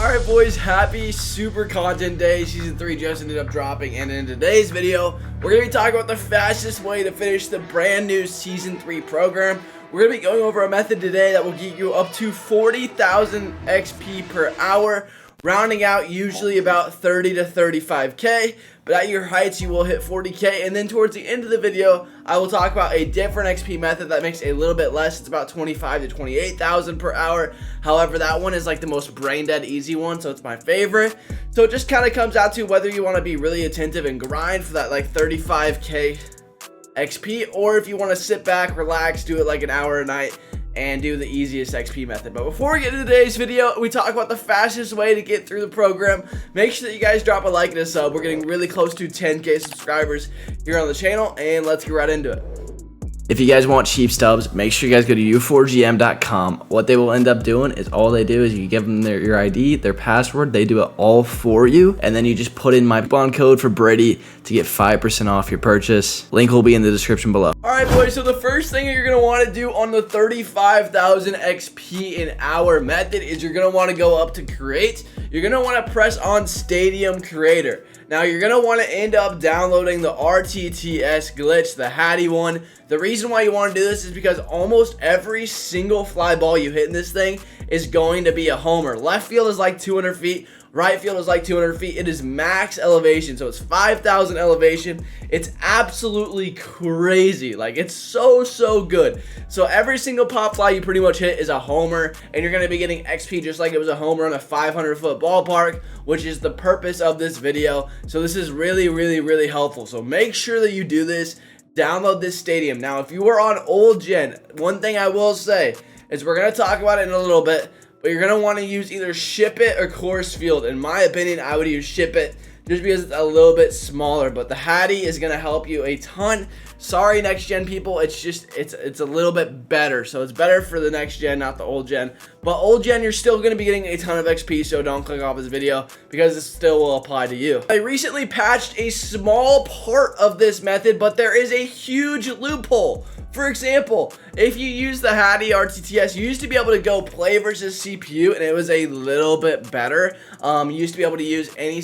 Alright boys, happy Super Content Day. Season 3 just ended up dropping, and in today's video, we're going to be talking about the fastest way to finish the brand new Season 3 program. We're going to be going over a method today that will get you up to 40,000 XP per hour, rounding out usually about 30 to 35k, but at your heights you will hit 40k, and then towards the end of the video I will talk about a different XP method that makes a little bit less. It's about 25 to 28,000 per hour. However, that one is like the most brain dead easy one, so it's my favorite. So it just kind of comes out to whether you want to be really attentive and grind for that like 35k XP, or if you want to sit back, relax, do it like an hour a night and do the easiest XP method. But before we get into today's video, we talk about the fastest way to get through the program. Make sure that you guys drop a like and a sub. We're getting really close to 10k subscribers here on the channel, and let's get right into it. If you guys want cheap stubs, make sure you guys go to u4gm.com. What they will end up doing is all they do is you give them your ID, their password, they do it all for you, and then you just put in my coupon code for Brady to get 5% off your purchase. Link will be in the description below. Alright boys, so the first thing you're going to want to do on the 35,000 XP an hour method is you're going to want to go up to create. You're going to want to press on Stadium Creator. Now you're going to want to end up downloading the RTTS glitch, the Hattie one. The reason why you want to do this is because almost every single fly ball you hit in this thing is going to be a homer. Left field is like 200 feet. Right field is like 200 feet. It is max elevation, so it's 5,000 elevation. It's absolutely crazy. Like, it's so good. So every single pop fly you pretty much hit is a homer, and you're going to be getting XP just like it was a homer on a 500-foot ballpark, which is the purpose of this video. So this is really helpful. So make sure that you do this. Download this stadium. Now, if you are on old gen, one thing I will say is we're going to talk about it in a little bit, but you're going to want to use either Ship It or Coors Field. In my opinion, I would use Ship It just because it's a little bit smaller, but the Hattie is going to help you a ton. Sorry, next gen people, it's a little bit better. So it's better for the next gen, not the old gen. But old gen, you're still going to be getting a ton of XP, so don't click off this video because this still will apply to you. I recently patched a small part of this method, but there is a huge loophole. For example, if you use the Hattie RTTS, you used to be able to go play versus CPU, and it was a little bit better. You used to be able to use any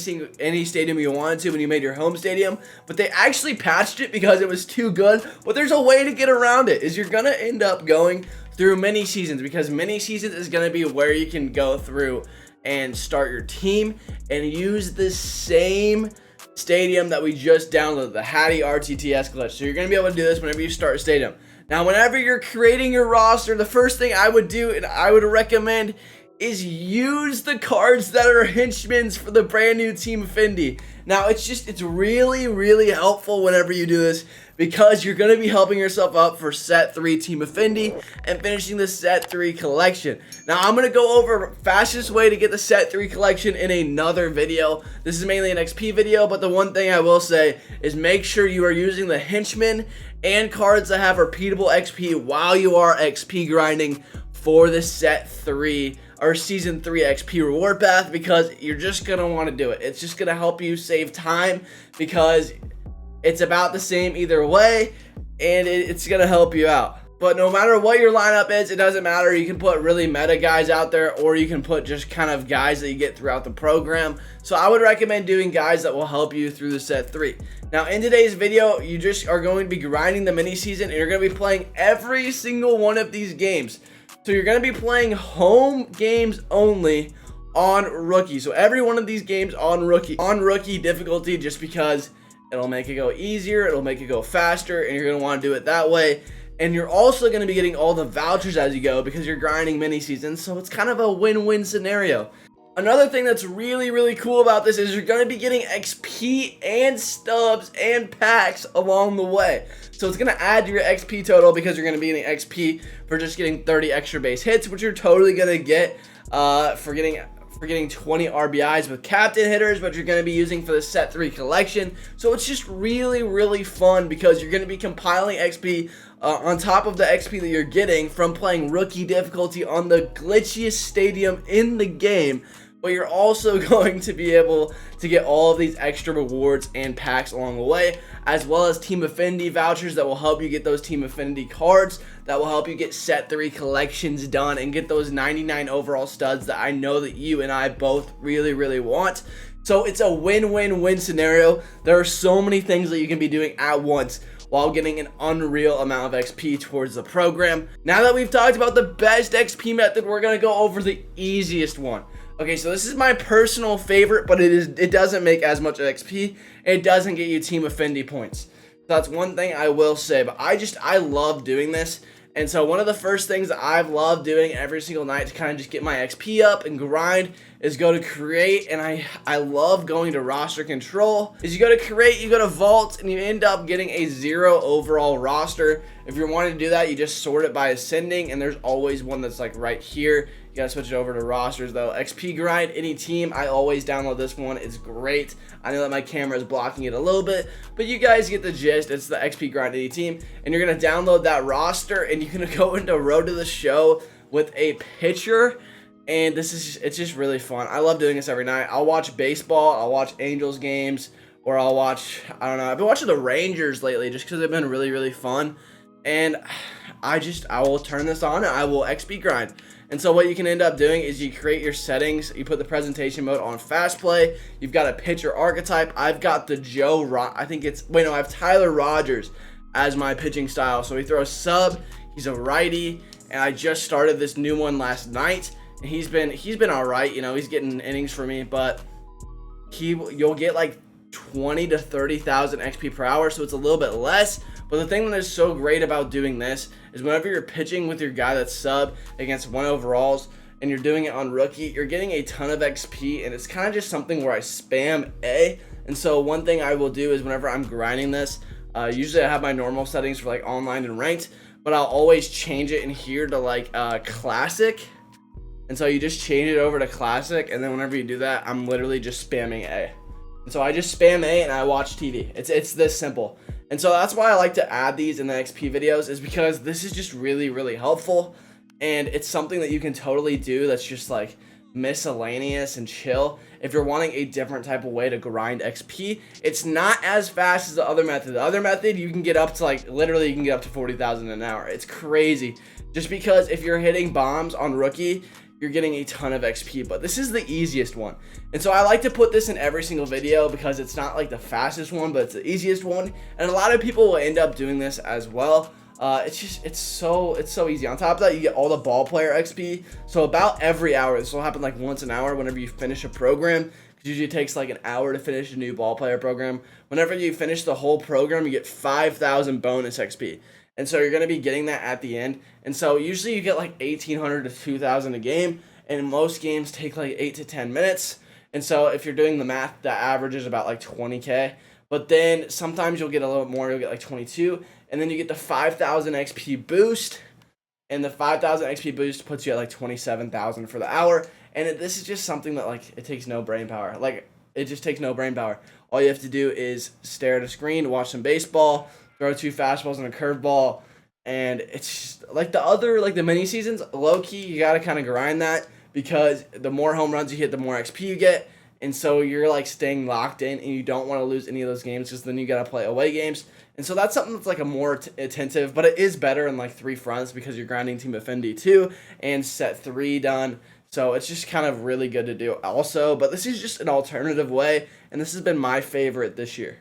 stadium you wanted to when you made your home stadium, but they actually patched it because it was too good. But there's a way to get around it. Is you're gonna end up going through mini seasons, because mini seasons is gonna be where you can go through and start your team and use the same stadium that we just downloaded, the Hattie RTTS glitch. So you're going to be able to do this whenever you start a stadium. Now, whenever you're creating your roster, the first thing I would do and I would recommend is use the cards that are henchmen's for the brand new Team Fendi. Now, it's really helpful whenever you do this, because you're going to be helping yourself up for set 3 Team Fendi and finishing the set 3 collection. Now, I'm going to go over fastest way to get the set 3 collection in another video. This is mainly an XP video, but the one thing I will say is make sure you are using the henchmen and cards that have repeatable XP while you are XP grinding for the set 3 or season 3 XP reward path, because you're just going to want to do it. It's just going to help you save time, because it's about the same either way, and it's going to help you out. But no matter what your lineup is, it doesn't matter. You can put really meta guys out there, or you can put just kind of guys that you get throughout the program. So I would recommend doing guys that will help you through the set 3. Now, in today's video, you just are going to be grinding the mini season, and you're going to be playing every single one of these games. So you're going to be playing home games only on rookie. So every one of these games on rookie difficulty, just because it'll make it go easier, it'll make it go faster, and you're going to want to do it that way. And you're also going to be getting all the vouchers as you go, because you're grinding mini seasons, so it's kind of a win-win scenario. Another thing that's really cool about this is you're going to be getting XP and stubs and packs along the way. So it's going to add to your XP total, because you're going to be getting XP for just getting 30 extra base hits, which you're totally going to get for getting 20 RBIs with captain hitters, but you're going to be using for the set 3 collection. So it's just really fun, because you're going to be compiling XP on top of the XP that you're getting from playing rookie difficulty on the glitchiest stadium in the game but you're also going to be able to get all of these extra rewards and packs along the way, as well as Team Affinity vouchers that will help you get those Team Affinity cards, that will help you get set 3 collections done and get those 99 overall studs that I know that you and I both really want. So it's a win-win-win scenario. There are so many things that you can be doing at once while getting an unreal amount of XP towards the program. Now that we've talked about the best XP method, we're gonna go over the easiest one. Okay, so this is my personal favorite, but it doesn't make as much XP. It doesn't get you Team Affinity points. So that's one thing I will say, but I love doing this. And so one of the first things that I've loved doing every single night to kind of just get my XP up and grind is go to create, and I love going to roster control. Is you go to create, you go to vault, and you end up getting a 0 overall roster. If you're wanting to do that, you just sort it by ascending, and there's always one that's like right here. You gotta switch it over to rosters though. XP grind, any team, I always download this one. It's great. I know that my camera is blocking it a little bit, but you guys get the gist. It's the XP grind, any team, and you're gonna download that roster, and you're gonna go into Road to the Show with a pitcher. And it's just really fun. I love doing this every night. I'll watch baseball, I'll watch Angels games, or I'll watch, I don't know, I've been watching the Rangers lately just because they've been really fun. And I will turn this on and I will XP grind. And so what you can end up doing is you create your settings, you put the presentation mode on fast play, you've got a pitcher archetype. I've got the I have Tyler Rogers as my pitching style. So we throw a sub, he's a righty, and I just started this new one last night. And he's been all right, you know, he's getting innings for me, but you'll get like 20 to 30,000 XP per hour, so it's a little bit less. But the thing that is so great about doing this is whenever you're pitching with your guy that's sub against 1 overalls and you're doing it on rookie, you're getting a ton of XP, and it's kind of just something where I spam A. And so one thing I will do is whenever I'm grinding this, usually I have my normal settings for like online and ranked, but I'll always change it in here to like classic. And so you just change it over to classic, and then whenever you do that, I'm literally just spamming A. And so I just spam A and I watch TV. It's this simple. And so that's why I like to add these in the XP videos, is because this is just really helpful. And it's something that you can totally do that's just like miscellaneous and chill. If you're wanting a different type of way to grind XP, it's not as fast as the other method. The other method, you can get up to like, literally you can get up to 40,000 an hour. It's crazy. Just because if you're hitting bombs on rookie, you're getting a ton of XP, but this is the easiest one. And so I like to put this in every single video because it's not like the fastest one, but it's the easiest one. And a lot of people will end up doing this as well. It's so easy. On top of that, you get all the ball player XP. So about every hour, this will happen like once an hour whenever you finish a program. It usually takes like an hour to finish a new ball player program. Whenever you finish the whole program, you get 5,000 bonus XP. And so you're going to be getting that at the end. And so usually you get like 1,800 to 2,000 a game. And most games take like 8 to 10 minutes. And so if you're doing the math, that average is about like 20K. But then sometimes you'll get a little bit more. You'll get like 22. And then you get the 5,000 XP boost. And the 5,000 XP boost puts you at like 27,000 for the hour. And this is just something that like it takes no brain power. Like it just takes no brain power. All you have to do is stare at a screen, watch some baseball, throw 2 fastballs and a curveball, and it's just, like the mini seasons, low-key, you gotta kind of grind that, because the more home runs you hit, the more XP you get, and so you're like staying locked in, and you don't want to lose any of those games, because then you gotta play away games, and so that's something that's like a more attentive, but it is better in like 3 fronts, because you're grinding Team Affinity too, and set 3 done. So it's just kind of really good to do also, but this is just an alternative way, and this has been my favorite this year.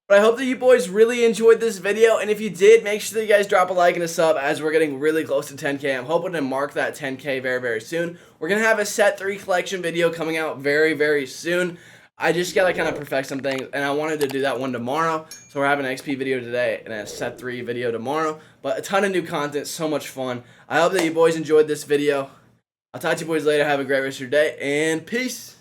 But I hope that you boys really enjoyed this video, and if you did, make sure that you guys drop a like and a sub, as we're getting really close to 10K. I'm hoping to mark that 10K very soon. We're going to have a set 3 collection video coming out very soon. I just got to kind of perfect some things, and I wanted to do that one tomorrow, so we're having an XP video today and a set 3 video tomorrow. But a ton of new content, so much fun. I hope that you boys enjoyed this video. I'll talk to you boys later. Have a great rest of your day, and peace.